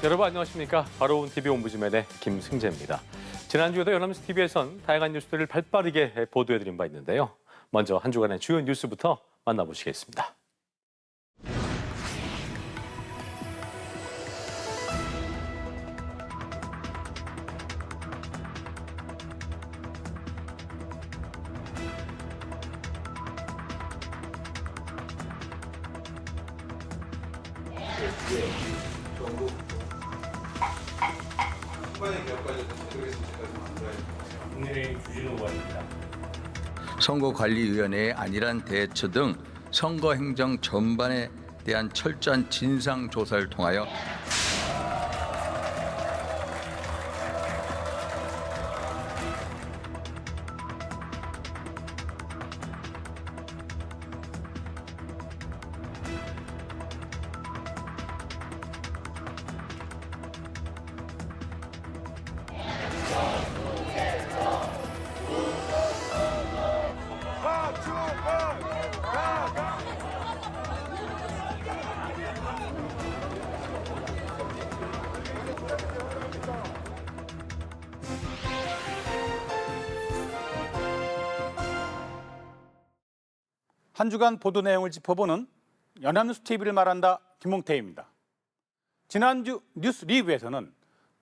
여러분 안녕하십니까? 바로온 TV 옴부즈맨의 김승재입니다. 지난주에도 연합뉴스 TV에선 다양한 뉴스들을 발빠르게 보도해드린 바 있는데요. 먼저 한 주간의 주요 뉴스부터 만나보시겠습니다. 선거관리위원회의 안일한 대처 등 선거행정 전반에 대한 철저한 진상조사를 통하여 한 주간 보도 내용을 짚어보는 연합뉴스 TV를 말한다 김홍태입니다. 지난주 뉴스 리뷰에서는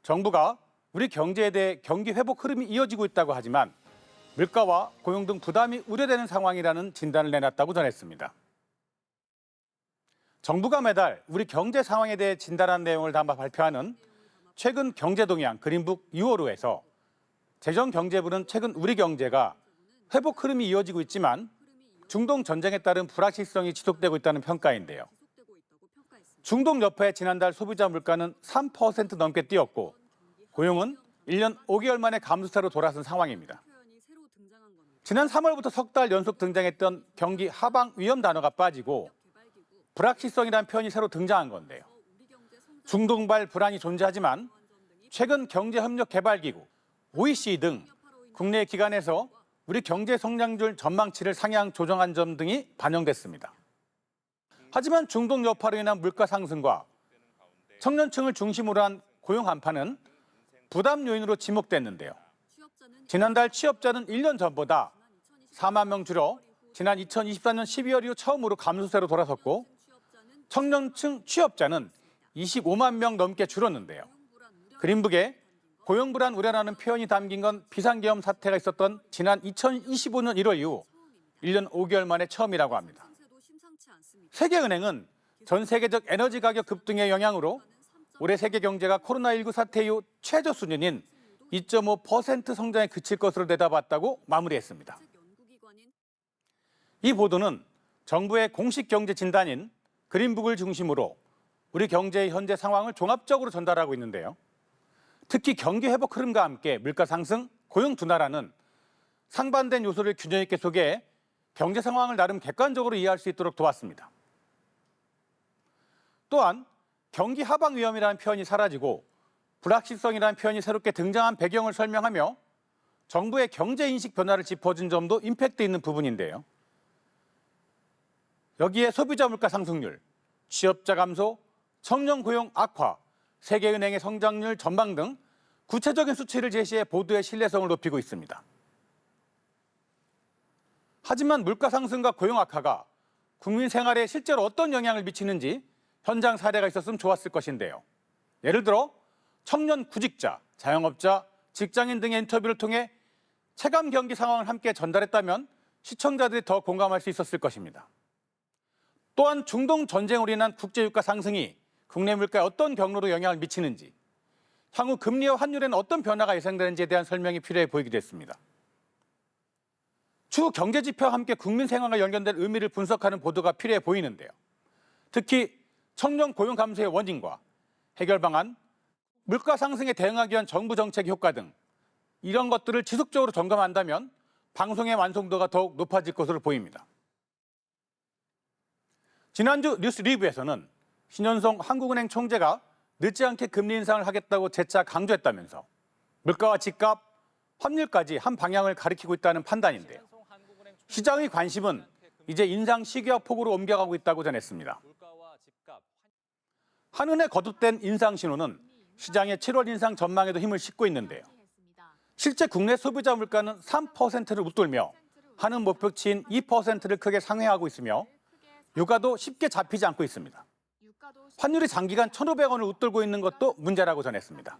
정부가 우리 경제에 대해 경기 회복 흐름이 이어지고 있다고 하지만 물가와 고용 등 부담이 우려되는 상황이라는 진단을 내놨다고 전했습니다. 정부가 매달 우리 경제 상황에 대해 진단한 내용을 담아 발표하는 최근 경제 동향 그린북 6월호에서 재정경제부는 최근 우리 경제가 회복 흐름이 이어지고 있지만 중동 전쟁에 따른 불확실성이 지속되고 있다는 평가인데요. 중동 여파에 지난달 소비자 물가는 3% 넘게 뛰었고 고용은 1년 5개월 만에 감소세로 돌아선 상황입니다. 지난 3월부터 석 달 연속 등장했던 경기 하방 위험 단어가 빠지고 불확실성이라는 표현이 새로 등장한 건데요. 중동발 불안이 존재하지만 최근 경제협력개발기구, OECD 등 국내 기관에서 우리 경제 성장률 전망치를 상향 조정한 점 등이 반영됐습니다. 하지만 중동 여파로 인한 물가 상승과 청년층을 중심으로 한 고용 한파는 부담 요인으로 지목됐는데요. 지난달 취업자는 1년 전보다 4만 명 줄어 지난 2024년 12월 이후 처음으로 감소세로 돌아섰고 청년층 취업자는 25만 명 넘게 줄었는데요. 그린북에 고용 불안 우려라는 표현이 담긴 건 비상계엄 사태가 있었던 지난 2025년 1월 이후 1년 5개월 만에 처음이라고 합니다. 세계은행은 전 세계적 에너지 가격 급등의 영향으로 올해 세계 경제가 코로나19 사태 이후 최저 수준인 2.5% 성장에 그칠 것으로 내다봤다고 마무리했습니다. 이 보도는 정부의 공식 경제 진단인 그린북을 중심으로 우리 경제의 현재 상황을 종합적으로 전달하고 있는데요. 특히 경기 회복 흐름과 함께 물가 상승, 고용 둔화라는 상반된 요소를 균형 있게 소개해 경제 상황을 나름 객관적으로 이해할 수 있도록 도왔습니다. 또한 경기 하방 위험이라는 표현이 사라지고 불확실성이라는 표현이 새롭게 등장한 배경을 설명하며 정부의 경제 인식 변화를 짚어준 점도 임팩트 있는 부분인데요. 여기에 소비자 물가 상승률, 취업자 감소, 청년 고용 악화, 세계은행의 성장률 전망 등 구체적인 수치를 제시해 보도의 신뢰성을 높이고 있습니다. 하지만 물가 상승과 고용 악화가 국민 생활에 실제로 어떤 영향을 미치는지 현장 사례가 있었으면 좋았을 것인데요. 예를 들어 청년 구직자, 자영업자, 직장인 등의 인터뷰를 통해 체감 경기 상황을 함께 전달했다면 시청자들이 더 공감할 수 있었을 것입니다. 또한 중동 전쟁으로 인한 국제유가 상승이 국내 물가에 어떤 경로로 영향을 미치는지, 향후 금리와 환율에는 어떤 변화가 예상되는지에 대한 설명이 필요해 보이기도 했습니다. 추후 경제 지표와 함께 국민 생활과 연결된 의미를 분석하는 보도가 필요해 보이는데요. 특히 청년 고용 감소의 원인과 해결 방안, 물가 상승에 대응하기 위한 정부 정책 효과 등 이런 것들을 지속적으로 점검한다면 방송의 완성도가 더욱 높아질 것으로 보입니다. 지난주 뉴스 리뷰에서는 신현성 한국은행 총재가 늦지 않게 금리 인상을 하겠다고 재차 강조했다면서 물가와 집값, 환율까지 한 방향을 가리키고 있다는 판단인데요. 시장의 관심은 이제 인상 시기와 폭으로 옮겨가고 있다고 전했습니다. 한은에 거듭된 인상 신호는 시장의 7월 인상 전망에도 힘을 싣고 있는데요. 실제 국내 소비자 물가는 3%를 웃돌며 하는 목표치인 2%를 크게 상회하고 있으며 유가도 쉽게 잡히지 않고 있습니다. 환율이 장기간 1,500원을 웃돌고 있는 것도 문제라고 전했습니다.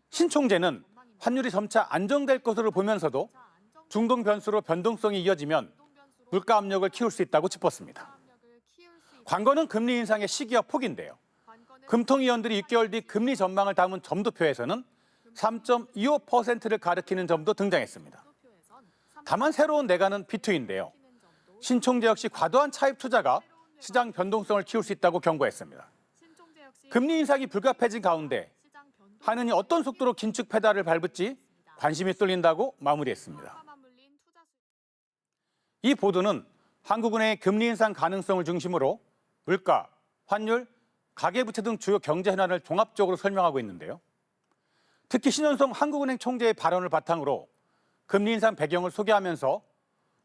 신 총재는 환율이 점차 안정될 것으로 보면서도 중동 변수로 변동성이 이어지면 물가 압력을 키울 수 있다고 짚었습니다. 관건은 금리 인상의 시기와 폭인데요. 금통위원들이 6개월 뒤 금리 전망을 담은 점도표에서는 3.25%를 가리키는 점도 등장했습니다. 다만 새로운 내관은 비투인데요. 신 총재 역시 과도한 차입 투자가 시장 변동성을 키울 수 있다고 경고했습니다. 금리 인상이 불가피해진 가운데 한은이 어떤 속도로 긴축 페달을 밟을지 관심이 쏠린다고 마무리했습니다. 이 보도는 한국은행의 금리 인상 가능성을 중심으로 물가, 환율, 가계부채 등 주요 경제 현안을 종합적으로 설명하고 있는데요. 특히 신현성 한국은행 총재의 발언을 바탕으로 금리 인상 배경을 소개하면서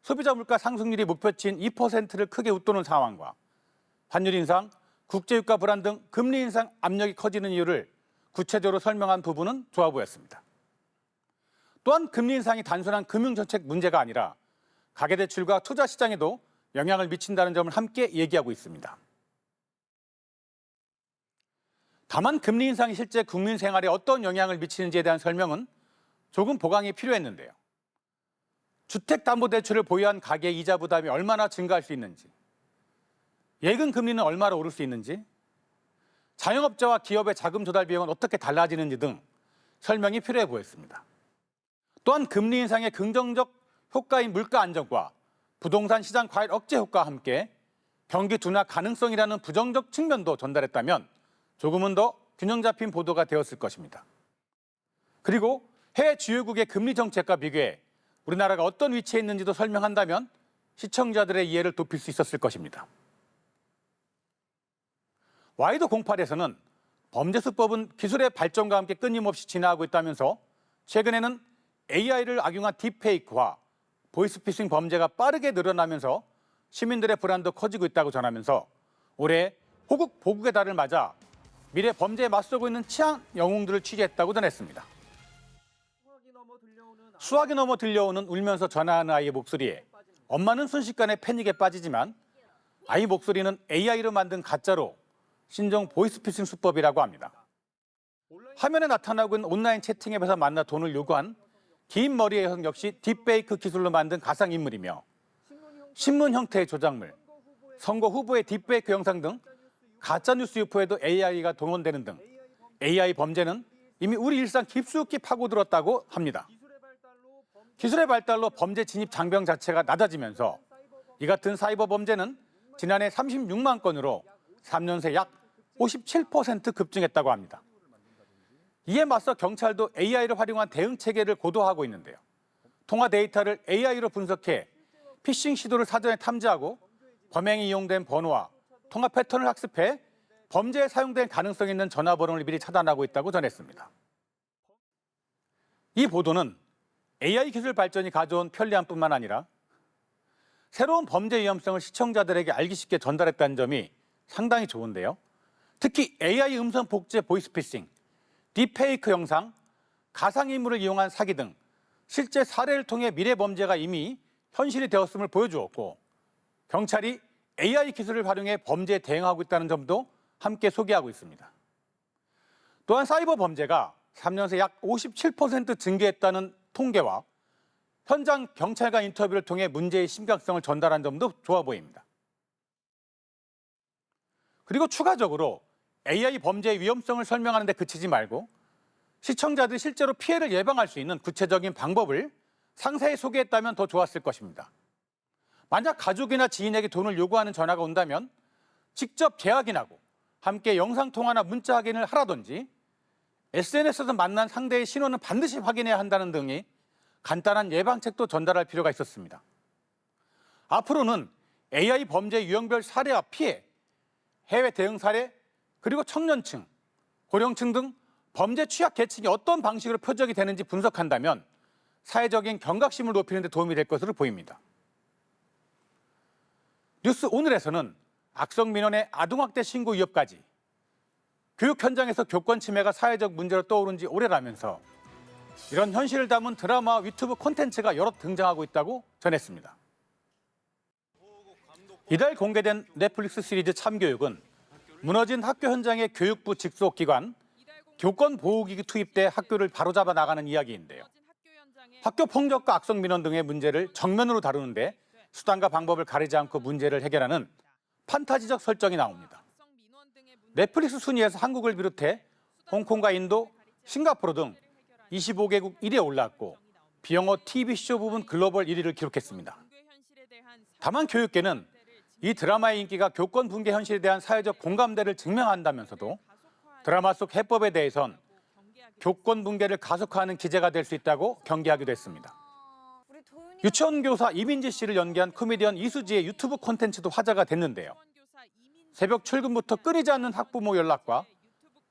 소비자 물가 상승률이 목표치인 2%를 크게 웃도는 상황과 환율 인상, 국제유가 불안 등 금리 인상 압력이 커지는 이유를 구체적으로 설명한 부분은 좋아 보였습니다. 또한 금리 인상이 단순한 금융정책 문제가 아니라 가계대출과 투자시장에도 영향을 미친다는 점을 함께 얘기하고 있습니다. 다만 금리 인상이 실제 국민 생활에 어떤 영향을 미치는지에 대한 설명은 조금 보강이 필요했는데요. 주택담보대출을 보유한 가계의 이자 부담이 얼마나 증가할 수 있는지, 예금 금리는 얼마나 오를 수 있는지, 자영업자와 기업의 자금 조달 비용은 어떻게 달라지는지 등 설명이 필요해 보였습니다. 또한 금리 인상의 긍정적 효과인 물가 안정과 부동산 시장 과열 억제 효과와 함께 경기 둔화 가능성이라는 부정적 측면도 전달했다면 조금은 더 균형 잡힌 보도가 되었을 것입니다. 그리고 해외 주요국의 금리 정책과 비교해 우리나라가 어떤 위치에 있는지도 설명한다면 시청자들의 이해를 높일 수 있었을 것입니다. 와이드 08에서는 범죄 수법은 기술의 발전과 함께 끊임없이 진화하고 있다면서 최근에는 AI를 악용한 딥페이크와 보이스피싱 범죄가 빠르게 늘어나면서 시민들의 불안도 커지고 있다고 전하면서 올해 호국 보국의 달을 맞아 미래 범죄에 맞서고 있는 치안 영웅들을 취재했다고 전했습니다. 수화기 넘어 들려오는 울면서 전화하는 아이의 목소리에 엄마는 순식간에 패닉에 빠지지만 아이 목소리는 AI로 만든 가짜로 신종 보이스피싱 수법이라고 합니다. 화면에 나타나고 있는 온라인 채팅앱에서 만나 돈을 요구한 긴 머리의 여성 역시 딥페이크 기술로 만든 가상인물이며 신문 형태의 조작물, 선거 후보의 딥페이크 영상 등 가짜뉴스 유포에도 AI가 동원되는 등 AI 범죄는 이미 우리 일상 깊숙이 파고들었다고 합니다. 기술의 발달로 범죄 진입 장벽 자체가 낮아지면서 이 같은 사이버 범죄는 지난해 36만 건으로 3년 새 약 57% 급증했다고 합니다. 이에 맞서 경찰도 AI를 활용한 대응 체계를 고도화하고 있는데요. 통화 데이터를 AI로 분석해 피싱 시도를 사전에 탐지하고 범행에 이용된 번호와 통화 패턴을 학습해 범죄에 사용된 가능성 있는 전화번호를 미리 차단하고 있다고 전했습니다. 이 보도는 AI 기술 발전이 가져온 편리함뿐만 아니라 새로운 범죄 위험성을 시청자들에게 알기 쉽게 전달했다는 점이 상당히 좋은데요. 특히 AI 음성 복제 보이스피싱, 딥페이크 영상, 가상인물을 이용한 사기 등 실제 사례를 통해 미래 범죄가 이미 현실이 되었음을 보여주었고 경찰이 AI 기술을 활용해 범죄에 대응하고 있다는 점도 함께 소개하고 있습니다. 또한 사이버 범죄가 3년 새 약 57% 증가했다는 통계와 현장 경찰과 인터뷰를 통해 문제의 심각성을 전달한 점도 좋아 보입니다. 그리고 추가적으로 AI 범죄의 위험성을 설명하는 데 그치지 말고 시청자들이 실제로 피해를 예방할 수 있는 구체적인 방법을 상세히 소개했다면 더 좋았을 것입니다. 만약 가족이나 지인에게 돈을 요구하는 전화가 온다면 직접 재확인하고 함께 영상통화나 문자 확인을 하라든지 SNS에서 만난 상대의 신원은 반드시 확인해야 한다는 등의 간단한 예방책도 전달할 필요가 있었습니다. 앞으로는 AI 범죄 유형별 사례와 피해, 해외 대응 사례, 그리고 청년층, 고령층 등 범죄 취약 계층이 어떤 방식으로 표적이 되는지 분석한다면 사회적인 경각심을 높이는 데 도움이 될 것으로 보입니다. 뉴스 오늘에서는 악성 민원의 아동학대 신고 위협까지 교육 현장에서 교권 침해가 사회적 문제로 떠오른 지 오래라면서 이런 현실을 담은 드라마와 유튜브 콘텐츠가 여러 등장하고 있다고 전했습니다. 이달 공개된 넷플릭스 시리즈 참교육은 무너진 학교 현장의 교육부 직속 기관 교권 보호기기 투입돼 학교를 바로잡아 나가는 이야기인데요. 학교 폭력과 악성 민원 등의 문제를 정면으로 다루는데 수단과 방법을 가리지 않고 문제를 해결하는 판타지적 설정이 나옵니다. 넷플릭스 순위에서 한국을 비롯해 홍콩과 인도, 싱가포르 등 25개국 1위에 올랐고 비영어 TV쇼 부분 글로벌 1위를 기록했습니다. 다만 교육계는 이 드라마의 인기가 교권 붕괴 현실에 대한 사회적 공감대를 증명한다면서도 드라마 속 해법에 대해선 교권 붕괴를 가속화하는 기제가 될 수 있다고 경계하기도 했습니다. 유치원 교사 이민지 씨를 연기한 코미디언 이수지의 유튜브 콘텐츠도 화제가 됐는데요. 새벽 출근부터 끊이지 않는 학부모 연락과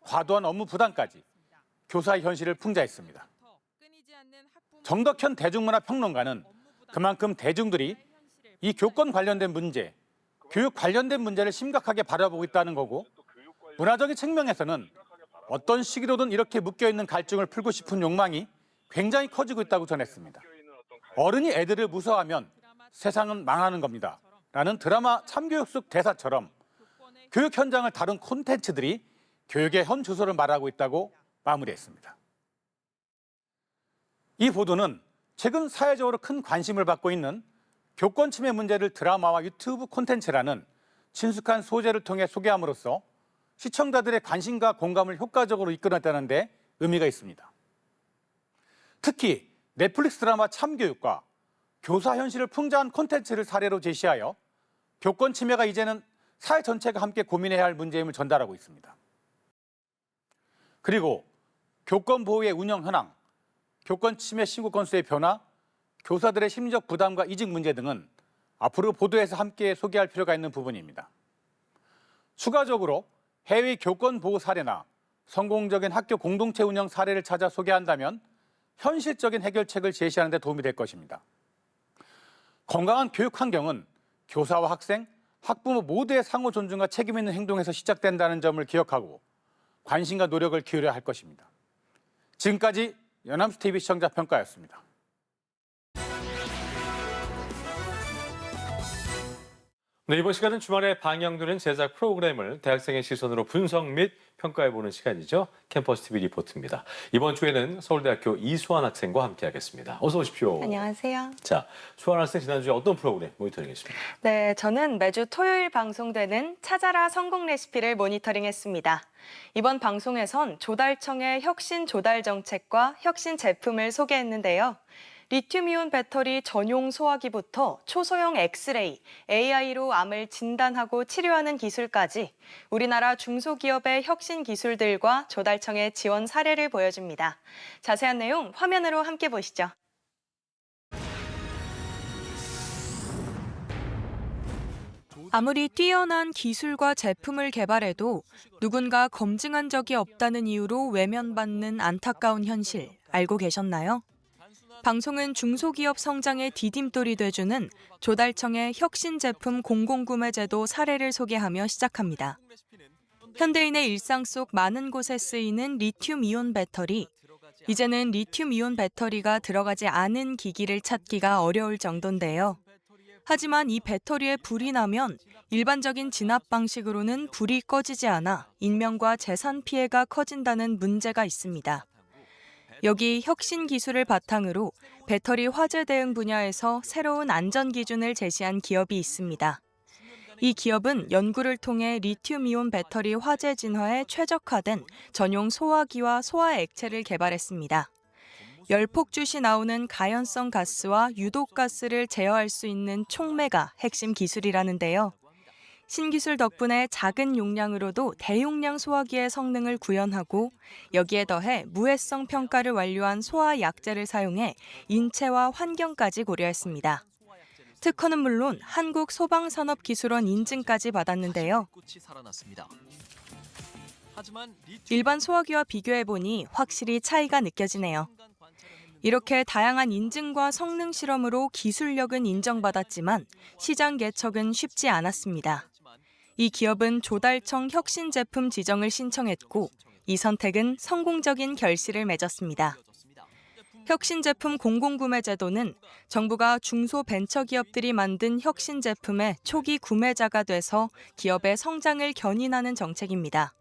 과도한 업무 부담까지 교사의 현실을 풍자했습니다. 정덕현 대중문화 평론가는 그만큼 대중들이 이 교권 관련된 문제, 교육 관련된 문제를 심각하게 바라보고 있다는 거고 문화적인 측면에서는 어떤 시기로든 이렇게 묶여있는 갈증을 풀고 싶은 욕망이 굉장히 커지고 있다고 전했습니다. 어른이 애들을 무서워하면 세상은 망하는 겁니다. 라는 드라마 참교육 속 대사처럼 교육 현장을 다룬 콘텐츠들이 교육의 현 주소를 말하고 있다고 마무리했습니다. 이 보도는 최근 사회적으로 큰 관심을 받고 있는 교권 침해 문제를 드라마와 유튜브 콘텐츠라는 친숙한 소재를 통해 소개함으로써 시청자들의 관심과 공감을 효과적으로 이끌어냈다는 데 의미가 있습니다. 특히 넷플릭스 드라마 참교육과 교사 현실을 풍자한 콘텐츠를 사례로 제시하여 교권 침해가 이제는 사회 전체가 함께 고민해야 할 문제임을 전달하고 있습니다. 그리고 교권 보호의 운영 현황, 교권 침해 신고 건수의 변화, 교사들의 심리적 부담과 이직 문제 등은 앞으로 보도에서 함께 소개할 필요가 있는 부분입니다. 추가적으로 해외 교권 보호 사례나 성공적인 학교 공동체 운영 사례를 찾아 소개한다면 현실적인 해결책을 제시하는 데 도움이 될 것입니다. 건강한 교육 환경은 교사와 학생, 학부모 모두의 상호 존중과 책임 있는 행동에서 시작된다는 점을 기억하고 관심과 노력을 기울여야 할 것입니다. 지금까지 연합뉴스 TV 시청자 평가였습니다. 네, 이번 시간은 주말에 방영되는 제작 프로그램을 대학생의 시선으로 분석 및 평가해보는 시간이죠. 캠퍼스 TV 리포트입니다. 이번 주에는 서울대학교 이수환 학생과 함께하겠습니다. 어서 오십시오. 안녕하세요. 자, 수환 학생 지난주에 어떤 프로그램 모니터링했습니까? 네, 저는 매주 토요일 방송되는 찾아라 성공 레시피를 모니터링했습니다. 이번 방송에선 조달청의 혁신 조달 정책과 혁신 제품을 소개했는데요. 리튬이온 배터리 전용 소화기부터 초소형 엑스레이, AI로 암을 진단하고 치료하는 기술까지 우리나라 중소기업의 혁신 기술들과 조달청의 지원 사례를 보여줍니다. 자세한 내용 화면으로 함께 보시죠. 아무리 뛰어난 기술과 제품을 개발해도 누군가 검증한 적이 없다는 이유로 외면받는 안타까운 현실 알고 계셨나요? 방송은 중소기업 성장의 디딤돌이 돼주는 조달청의 혁신 제품 공공구매 제도 사례를 소개하며 시작합니다. 현대인의 일상 속 많은 곳에 쓰이는 리튬이온 배터리. 이제는 리튬이온 배터리가 들어가지 않은 기기를 찾기가 어려울 정도인데요. 하지만 이 배터리에 불이 나면 일반적인 진압 방식으로는 불이 꺼지지 않아 인명과 재산 피해가 커진다는 문제가 있습니다. 여기 혁신 기술을 바탕으로 배터리 화재 대응 분야에서 새로운 안전 기준을 제시한 기업이 있습니다. 이 기업은 연구를 통해 리튬이온 배터리 화재 진화에 최적화된 전용 소화기와 소화 액체를 개발했습니다. 열폭주시 나오는 가연성 가스와 유독가스를 제어할 수 있는 촉매가 핵심 기술이라는데요. 신기술 덕분에 작은 용량으로도 대용량 소화기의 성능을 구현하고 여기에 더해 무해성 평가를 완료한 소화 약제를 사용해 인체와 환경까지 고려했습니다. 특허는 물론 한국소방산업기술원 인증까지 받았는데요. 일반 소화기와 비교해보니 확실히 차이가 느껴지네요. 이렇게 다양한 인증과 성능 실험으로 기술력은 인정받았지만 시장 개척은 쉽지 않았습니다. 이 기업은 조달청 혁신 제품 지정을 신청했고 이 선택은 성공적인 결실을 맺었습니다. 혁신 제품 공공구매 제도는 정부가 중소벤처기업들이 만든 혁신 제품의 초기 구매자가 돼서 기업의 성장을 견인하는 정책입니다.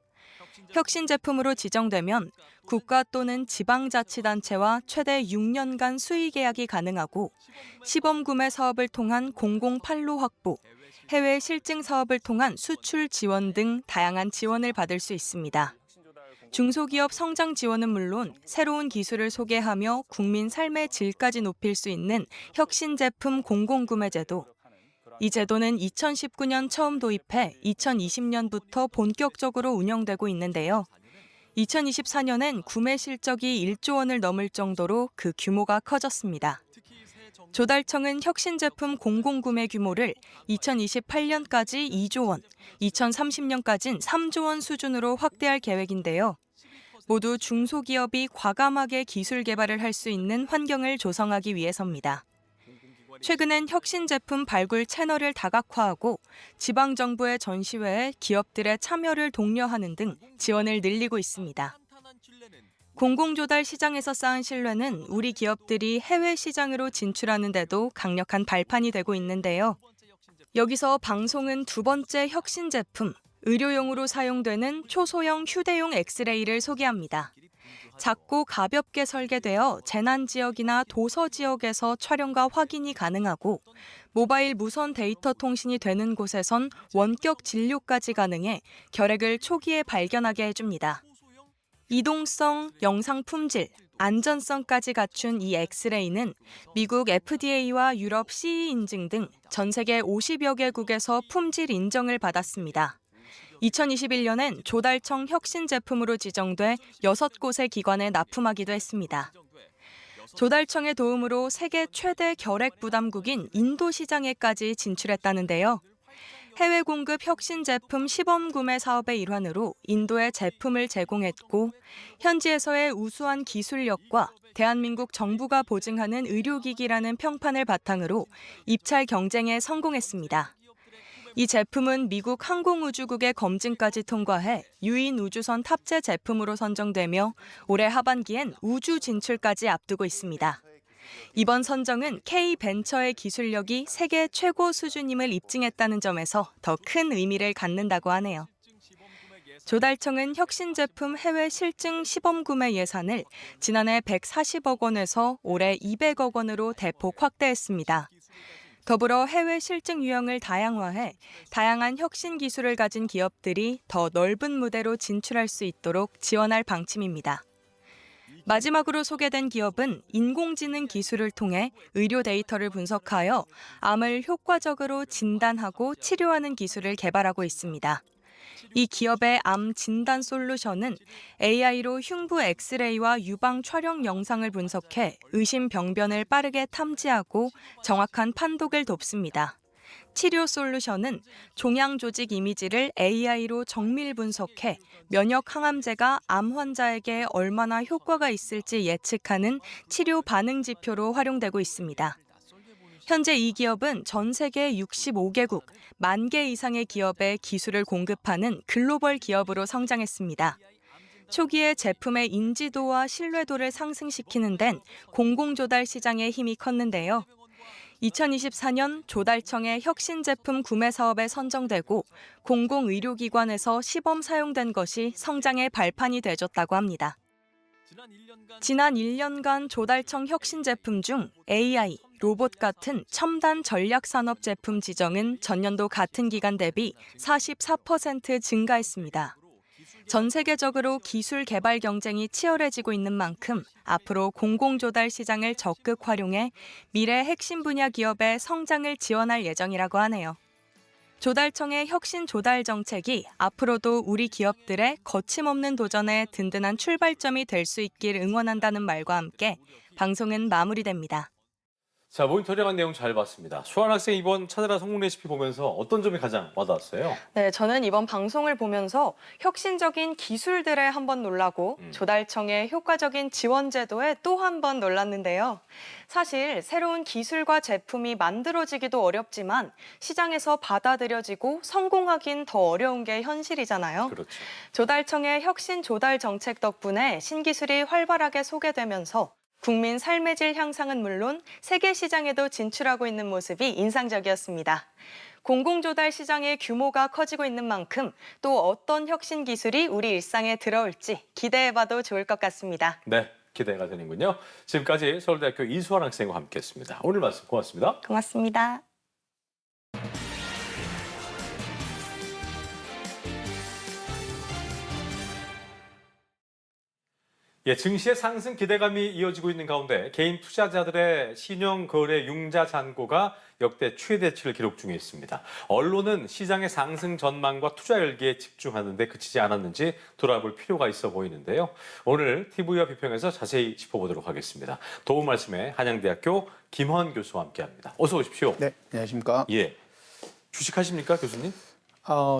혁신 제품으로 지정되면 국가 또는 지방자치단체와 최대 6년간 수의 계약이 가능하고 시범 구매 사업을 통한 공공 판로 확보, 해외 실증 사업을 통한 수출 지원 등 다양한 지원을 받을 수 있습니다. 중소기업 성장 지원은 물론 새로운 기술을 소개하며 국민 삶의 질까지 높일 수 있는 혁신 제품 공공구매 제도. 이 제도는 2019년 처음 도입해 2020년부터 본격적으로 운영되고 있는데요. 2024년엔 구매 실적이 1조 원을 넘을 정도로 그 규모가 커졌습니다. 조달청은 혁신 제품 공공구매 규모를 2028년까지 2조 원, 2030년까지는 3조 원 수준으로 확대할 계획인데요. 모두 중소기업이 과감하게 기술 개발을 할 수 있는 환경을 조성하기 위해서입니다. 최근엔 혁신 제품 발굴 채널을 다각화하고 지방정부의 전시회에 기업들의 참여를 독려하는 등 지원을 늘리고 있습니다. 공공조달 시장에서 쌓은 신뢰는 우리 기업들이 해외 시장으로 진출하는 데도 강력한 발판이 되고 있는데요. 여기서 방송은 두 번째 혁신 제품, 의료용으로 사용되는 초소형 휴대용 엑스레이를 소개합니다. 작고 가볍게 설계되어 재난 지역이나 도서 지역에서 촬영과 확인이 가능하고 모바일 무선 데이터 통신이 되는 곳에선 원격 진료까지 가능해 결핵을 초기에 발견하게 해줍니다. 이동성, 영상 품질, 안전성까지 갖춘 이 엑스레이는 미국 FDA와 유럽 CE 인증 등 전 세계 50여 개국에서 품질 인정을 받았습니다. 2021년엔 조달청 혁신 제품으로 지정돼 6곳의 기관에 납품하기도 했습니다. 조달청의 도움으로 세계 최대 결핵 부담국인 인도 시장에까지 진출했다는데요. 해외 공급 혁신 제품 시범 구매 사업의 일환으로 인도에 제품을 제공했고 현지에서의 우수한 기술력과 대한민국 정부가 보증하는 의료기기라는 평판을 바탕으로 입찰 경쟁에 성공했습니다. 이 제품은 미국 항공우주국의 검증까지 통과해 유인 우주선 탑재 제품으로 선정되며 올해 하반기엔 우주 진출까지 앞두고 있습니다. 이번 선정은 K벤처의 기술력이 세계 최고 수준임을 입증했다는 점에서 더 큰 의미를 갖는다고 하네요. 조달청은 혁신 제품 해외 실증 시범 구매 예산을 지난해 140억 원에서 올해 200억 원으로 대폭 확대했습니다. 더불어 해외 실증 유형을 다양화해 다양한 혁신 기술을 가진 기업들이 더 넓은 무대로 진출할 수 있도록 지원할 방침입니다. 마지막으로 소개된 기업은 인공지능 기술을 통해 의료 데이터를 분석하여 암을 효과적으로 진단하고 치료하는 기술을 개발하고 있습니다. 이 기업의 암 진단 솔루션은 AI로 흉부 엑스레이와 유방 촬영 영상을 분석해 의심 병변을 빠르게 탐지하고 정확한 판독을 돕습니다. 치료 솔루션은 종양 조직 이미지를 AI로 정밀 분석해 면역 항암제가 암 환자에게 얼마나 효과가 있을지 예측하는 치료 반응 지표로 활용되고 있습니다. 현재 이 기업은 전 세계 65개국, 10,000개 이상의 기업에 기술을 공급하는 글로벌 기업으로 성장했습니다. 초기에 제품의 인지도와 신뢰도를 상승시키는 데는 공공조달 시장의 힘이 컸는데요. 2024년 조달청의 혁신 제품 구매 사업에 선정되고 공공의료기관에서 시범 사용된 것이 성장의 발판이 되어줬다고 합니다. 지난 1년간 조달청 혁신 제품 중 AI, 로봇 같은 첨단 전략 산업 제품 지정은 전년도 같은 기간 대비 44% 증가했습니다. 전 세계적으로 기술 개발 경쟁이 치열해지고 있는 만큼 앞으로 공공조달 시장을 적극 활용해 미래 핵심 분야 기업의 성장을 지원할 예정이라고 하네요. 조달청의 혁신 조달 정책이 앞으로도 우리 기업들의 거침없는 도전에 든든한 출발점이 될 수 있길 응원한다는 말과 함께 방송은 마무리됩니다. 자, 모니터링한 내용 잘 봤습니다. 수환 학생 이번 찾아라 성공 레시피 보면서 어떤 점이 가장 와닿았어요? 네, 저는 이번 방송을 보면서 혁신적인 기술들에 한번 놀라고 조달청의 효과적인 지원 제도에 또 한 번 놀랐는데요. 사실 새로운 기술과 제품이 만들어지기도 어렵지만 시장에서 받아들여지고 성공하긴 더 어려운 게 현실이잖아요. 그렇죠. 조달청의 혁신 조달 정책 덕분에 신기술이 활발하게 소개되면서 국민 삶의 질 향상은 물론 세계 시장에도 진출하고 있는 모습이 인상적이었습니다. 공공조달 시장의 규모가 커지고 있는 만큼 또 어떤 혁신 기술이 우리 일상에 들어올지 기대해봐도 좋을 것 같습니다. 네, 기대가 되는군요. 지금까지 서울대학교 이수환 학생과 함께했습니다. 오늘 말씀 고맙습니다. 고맙습니다. 예, 증시의 상승 기대감이 이어지고 있는 가운데 개인 투자자들의 신용 거래 융자 잔고가 역대 최대치를 기록 중에 있습니다. 언론은 시장의 상승 전망과 투자 열기에 집중하는 데 그치지 않았는지 돌아볼 필요가 있어 보이는데요. 오늘 TV와 비평에서 자세히 짚어보도록 하겠습니다. 도움 말씀에 한양대학교 김헌 교수와 함께합니다. 어서 오십시오. 네, 안녕하십니까. 예, 주식하십니까, 교수님?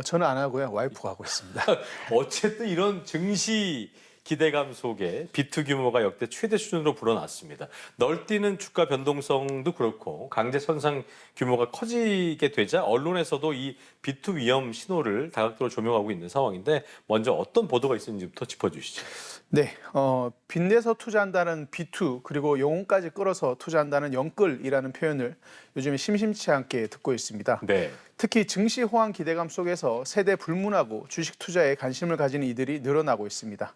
저는 안 하고요. 와이프가 하고 있습니다. 어쨌든 이런 증시 기대감 속에 비트 규모가 역대 최대 수준으로 불어났습니다. 널뛰는 주가 변동성도 그렇고 강제 선상 규모가 커지게 되자 언론에서도 이 비트 위험 신호를 다각도로 조명하고 있는 상황인데 먼저 어떤 보도가 있었는지부터 짚어주시죠. 네, 빚내서 투자한다는 B2 그리고 영혼까지 끌어서 투자한다는 영끌이라는 표현을 요즘에 심심치 않게 듣고 있습니다. 네. 특히 증시 호황 기대감 속에서 세대 불문하고 주식 투자에 관심을 가지는 이들이 늘어나고 있습니다.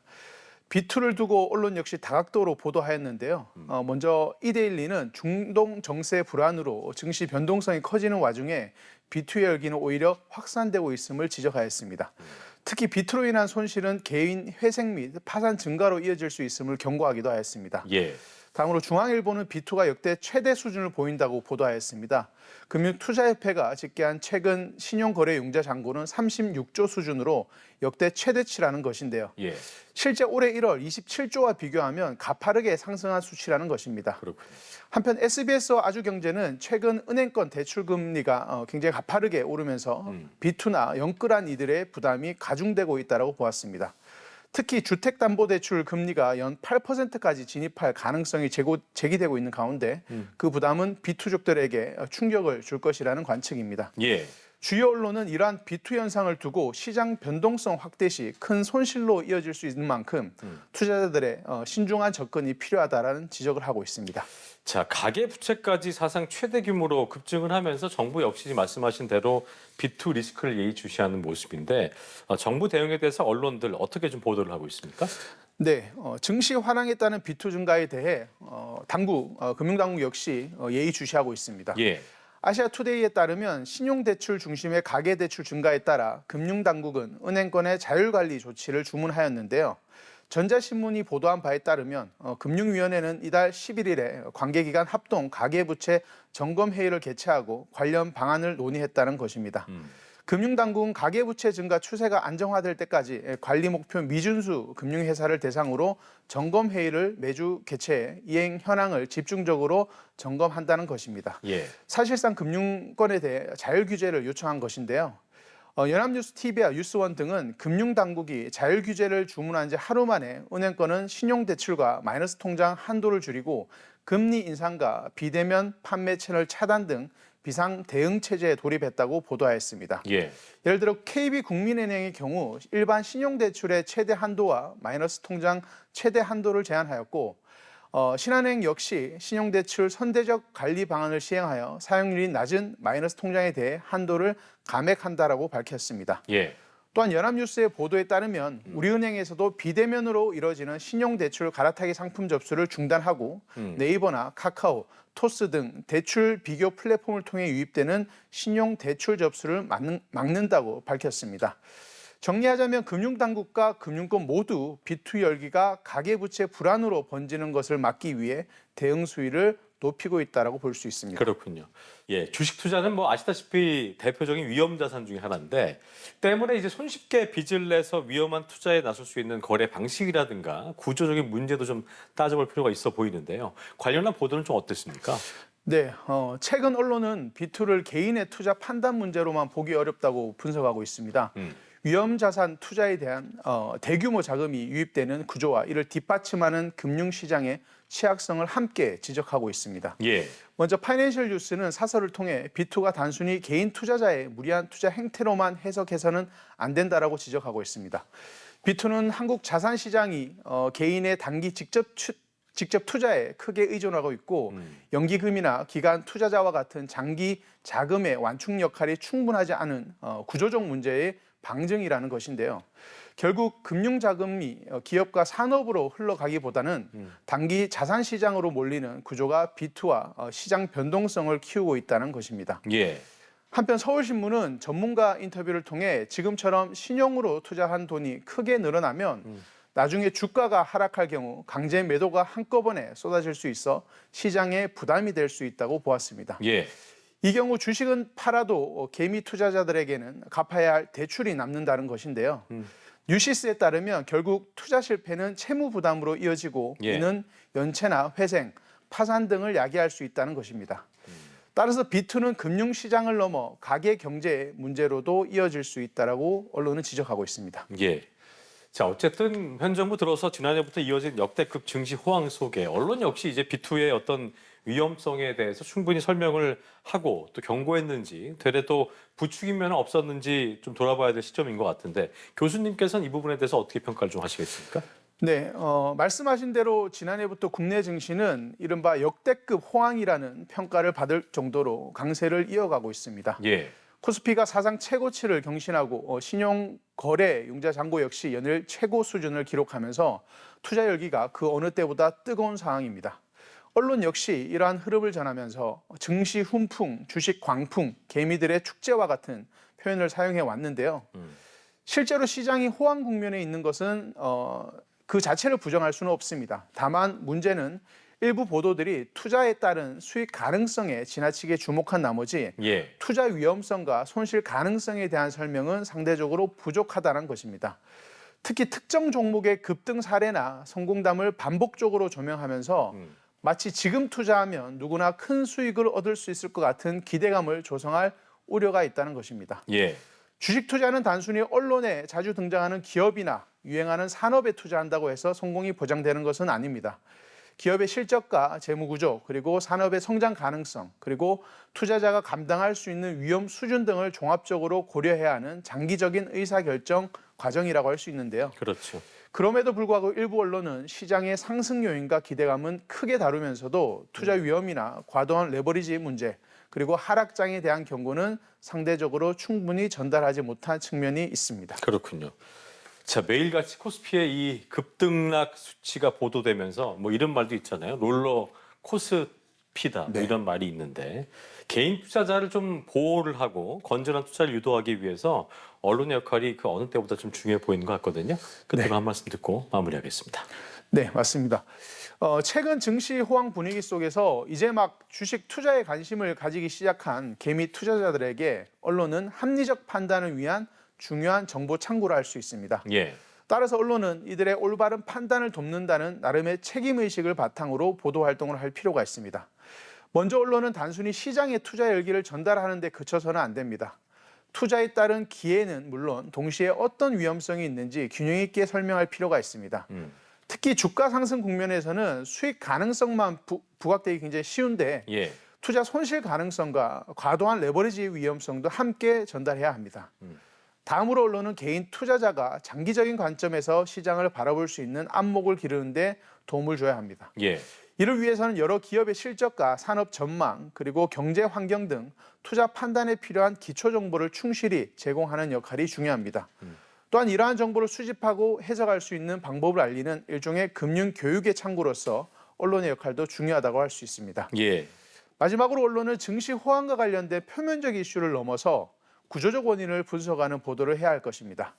B2를 두고 언론 역시 다각도로 보도하였는데요. 먼저 이데일리는 중동 정세 불안으로 증시 변동성이 커지는 와중에 B2의 열기는 오히려 확산되고 있음을 지적하였습니다. 특히 B2로 인한 손실은 개인 회색 및 파산 증가로 이어질 수 있음을 경고하기도 하였습니다. 예. 다음으로 중앙일보는 B2가 역대 최대 수준을 보인다고 보도하였습니다. 금융투자협회가 집계한 최근 신용거래융자 잔고는 36조 수준으로 역대 최대치라는 것인데요. 예. 실제 올해 1월 27조와 비교하면 가파르게 상승한 수치라는 것입니다. 그렇군요. 한편 SBS와 아주경제는 최근 은행권 대출 금리가 굉장히 가파르게 오르면서 B2나 영끌한 이들의 부담이 가중되고 있다고 보았습니다. 특히 주택담보대출 금리가 연 8%까지 진입할 가능성이 제기되고 있는 가운데 그 부담은 B2족들에게 충격을 줄 것이라는 관측입니다. 예. 주요 언론은 이러한 B2 현상을 두고 시장 변동성 확대 시 큰 손실로 이어질 수 있는 만큼 투자자들의 신중한 접근이 필요하다라는 지적을 하고 있습니다. 자, 가계부채까지 사상 최대 규모로 급증을 하면서 정부 역시 말씀하신 대로 B2 리스크를 예의주시하는 모습인데 정부 대응에 대해서 언론들 어떻게 좀 보도를 하고 있습니까? 네, 증시 환랑에 따른 B2 증가에 대해 금융당국 역시 예의주시하고 있습니다. 예. 아시아투데이에 따르면 신용대출 중심의 가계대출 증가에 따라 금융당국은 은행권의 자율관리 조치를 주문하였는데요. 전자신문이 보도한 바에 따르면 금융위원회는 이달 11일에 관계기관 합동 가계부채 점검회의를 개최하고 관련 방안을 논의했다는 것입니다. 금융당국은 가계부채 증가 추세가 안정화될 때까지 관리 목표 미준수 금융회사를 대상으로 점검회의를 매주 개최해 이행 현황을 집중적으로 점검한다는 것입니다. 예. 사실상 금융권에 대해 자율규제를 요청한 것인데요. 연합뉴스TV와 뉴스원 등은 금융당국이 자율규제를 주문한 지 하루 만에 은행권은 신용대출과 마이너스 통장 한도를 줄이고 금리 인상과 비대면 판매 채널 차단 등 비상 대응 체제에 돌입했다고 보도하였습니다. 예. 예를 들어 KB국민은행의 경우 일반 신용대출의 최대 한도와 마이너스 통장 최대 한도를 제한하였고 신한은행 역시 신용대출 선제적 관리 방안을 시행하여 사용률이 낮은 마이너스 통장에 대해 한도를 감액한다라고 밝혔습니다. 예. 또한 연합뉴스의 보도에 따르면 우리은행에서도 비대면으로 이뤄지는 신용대출 갈아타기 상품 접수를 중단하고 네이버나 카카오, 토스 등 대출 비교 플랫폼을 통해 유입되는 신용대출 접수를 막는다고 밝혔습니다. 정리하자면 금융당국과 금융권 모두 B2 열기가 가계부채 불안으로 번지는 것을 막기 위해 대응 수위를 높이고 있다라고 볼 수 있습니다. 그렇군요. 예, 주식 투자는 뭐 아시다시피 대표적인 위험 자산 중에 하나인데 때문에 이제 손쉽게 빚을 내서 위험한 투자에 나설 수 있는 거래 방식이라든가 구조적인 문제도 좀 따져볼 필요가 있어 보이는데요. 관련한 보도는 좀 어땠습니까? 네, 최근 언론은 B2를 개인의 투자 판단 문제로만 보기 어렵다고 분석하고 있습니다. 위험자산 투자에 대한 대규모 자금이 유입되는 구조와 이를 뒷받침하는 금융시장의 취약성을 함께 지적하고 있습니다. 예. 먼저 파이낸셜 뉴스는 사설을 통해 B2가 단순히 개인 투자자의 무리한 투자 행태로만 해석해서는 안 된다라고 지적하고 있습니다. B2는 한국 자산 시장이 개인의 단기 직접 투자에 크게 의존하고 있고 연기금이나 기관 투자자와 같은 장기 자금의 완충 역할이 충분하지 않은 구조적 문제의 방증이라는 것인데요. 결국 금융자금이 기업과 산업으로 흘러가기보다는 단기 자산 시장으로 몰리는 구조가 B2와 시장 변동성을 키우고 있다는 것입니다. 예. 한편 서울신문은 전문가 인터뷰를 통해 지금처럼 신용으로 투자한 돈이 크게 늘어나면 나중에 주가가 하락할 경우 강제 매도가 한꺼번에 쏟아질 수 있어 시장에 부담이 될 수 있다고 보았습니다. 예. 이 경우 주식은 팔아도 개미 투자자들에게는 갚아야 할 대출이 남는다는 것인데요. 뉴시스에 따르면 결국 투자 실패는 채무 부담으로 이어지고 예. 이는 연체나 회생, 파산 등을 야기할 수 있다는 것입니다. 따라서 B2는 금융시장을 넘어 가계 경제의 문제로도 이어질 수 있다라고 언론은 지적하고 있습니다. 예. 자, 어쨌든 현 정부 들어서 지난해부터 이어진 역대급 증시 호황 속에 언론 역시 이제 B2의 어떤 위험성에 대해서 충분히 설명을 하고 또 경고했는지 되레 또 부추긴 면은 없었는지 좀 돌아봐야 될 시점인 것 같은데 교수님께서는 이 부분에 대해서 어떻게 평가를 좀 하시겠습니까? 네, 말씀하신 대로 지난해부터 국내 증시는 이른바 역대급 호황이라는 평가를 받을 정도로 강세를 이어가고 있습니다. 예. 코스피가 사상 최고치를 경신하고 신용거래 융자 잔고 역시 연일 최고 수준을 기록하면서 투자 열기가 그 어느 때보다 뜨거운 상황입니다. 언론 역시 이러한 흐름을 전하면서 증시 훈풍, 주식 광풍, 개미들의 축제와 같은 표현을 사용해 왔는데요. 실제로 시장이 호황 국면에 있는 것은 그 자체를 부정할 수는 없습니다. 다만 문제는 일부 보도들이 투자에 따른 수익 가능성에 지나치게 주목한 나머지 예. 투자 위험성과 손실 가능성에 대한 설명은 상대적으로 부족하다는 것입니다. 특히 특정 종목의 급등 사례나 성공담을 반복적으로 조명하면서 마치 지금 투자하면 누구나 큰 수익을 얻을 수 있을 것 같은 기대감을 조성할 우려가 있다는 것입니다. 예. 주식 투자는 단순히 언론에 자주 등장하는 기업이나 유행하는 산업에 투자한다고 해서 성공이 보장되는 것은 아닙니다. 기업의 실적과 재무 구조, 그리고 산업의 성장 가능성, 그리고 투자자가 감당할 수 있는 위험 수준 등을 종합적으로 고려해야 하는 장기적인 의사결정 과정이라고 할 수 있는데요. 그렇죠. 그럼에도 불구하고 일부 언론은 시장의 상승 요인과 기대감은 크게 다루면서도 투자 위험이나 과도한 레버리지 문제, 그리고 하락장에 대한 경고는 상대적으로 충분히 전달하지 못한 측면이 있습니다. 그렇군요. 자, 매일같이 코스피의 이 급등락 수치가 보도되면서 뭐 이런 말도 있잖아요. 롤러 코스피다 뭐 네. 이런 말이 있는데 개인 투자자를 좀 보호를 하고 건전한 투자를 유도하기 위해서 언론의 역할이 그 어느 때보다 좀 중요해 보이는 것 같거든요. 끝으로 한 말씀 듣고 마무리하겠습니다. 네, 맞습니다. 최근 증시 호황 분위기 속에서 이제 막 주식 투자에 관심을 가지기 시작한 개미 투자자들에게 언론은 합리적 판단을 위한 중요한 정보 창구를 할 수 있습니다. 예. 따라서 언론은 이들의 올바른 판단을 돕는다는 나름의 책임의식을 바탕으로 보도 활동을 할 필요가 있습니다. 먼저 언론은 단순히 시장의 투자 열기를 전달하는 데 그쳐서는 안 됩니다. 투자에 따른 기회는 물론 동시에 어떤 위험성이 있는지 균형 있게 설명할 필요가 있습니다. 특히 주가 상승 국면에서는 수익 가능성만 부각되기 굉장히 쉬운데 예. 투자 손실 가능성과 과도한 레버리지 위험성도 함께 전달해야 합니다. 다음으로 언론은 개인 투자자가 장기적인 관점에서 시장을 바라볼 수 있는 안목을 기르는 데 도움을 줘야 합니다. 예. 이를 위해서는 여러 기업의 실적과 산업 전망, 그리고 경제 환경 등 투자 판단에 필요한 기초 정보를 충실히 제공하는 역할이 중요합니다. 또한 이러한 정보를 수집하고 해석할 수 있는 방법을 알리는 일종의 금융 교육의 창구로서 언론의 역할도 중요하다고 할 수 있습니다. 예. 마지막으로 언론은 증시 호황과 관련된 표면적 이슈를 넘어서 구조적 원인을 분석하는 보도를 해야 할 것입니다.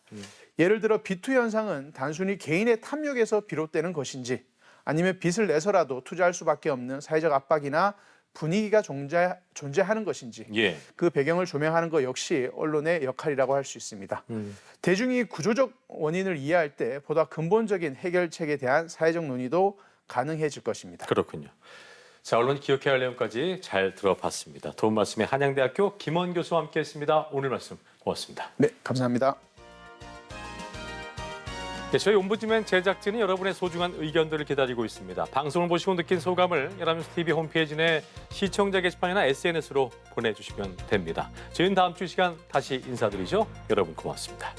예를 들어 B2 현상은 단순히 개인의 탐욕에서 비롯되는 것인지 아니면 빚을 내서라도 투자할 수밖에 없는 사회적 압박이나 분위기가 존재하는 것인지 예. 그 배경을 조명하는 것 역시 언론의 역할이라고 할 수 있습니다. 대중이 구조적 원인을 이해할 때 보다 근본적인 해결책에 대한 사회적 논의도 가능해질 것입니다. 그렇군요. 자, 언론 기억해야 할 내용까지 잘 들어봤습니다. 도움 말씀에 한양대학교 김원 교수와 함께했습니다. 오늘 말씀 고맙습니다. 네, 감사합니다. 네, 저희 옴부즈맨 제작진은 여러분의 소중한 의견들을 기다리고 있습니다. 방송을 보시고 느낀 소감을 연합뉴스 TV 홈페이지 내 시청자 게시판이나 SNS로 보내주시면 됩니다. 저희는 다음 주 이 시간 다시 인사드리죠. 여러분 고맙습니다.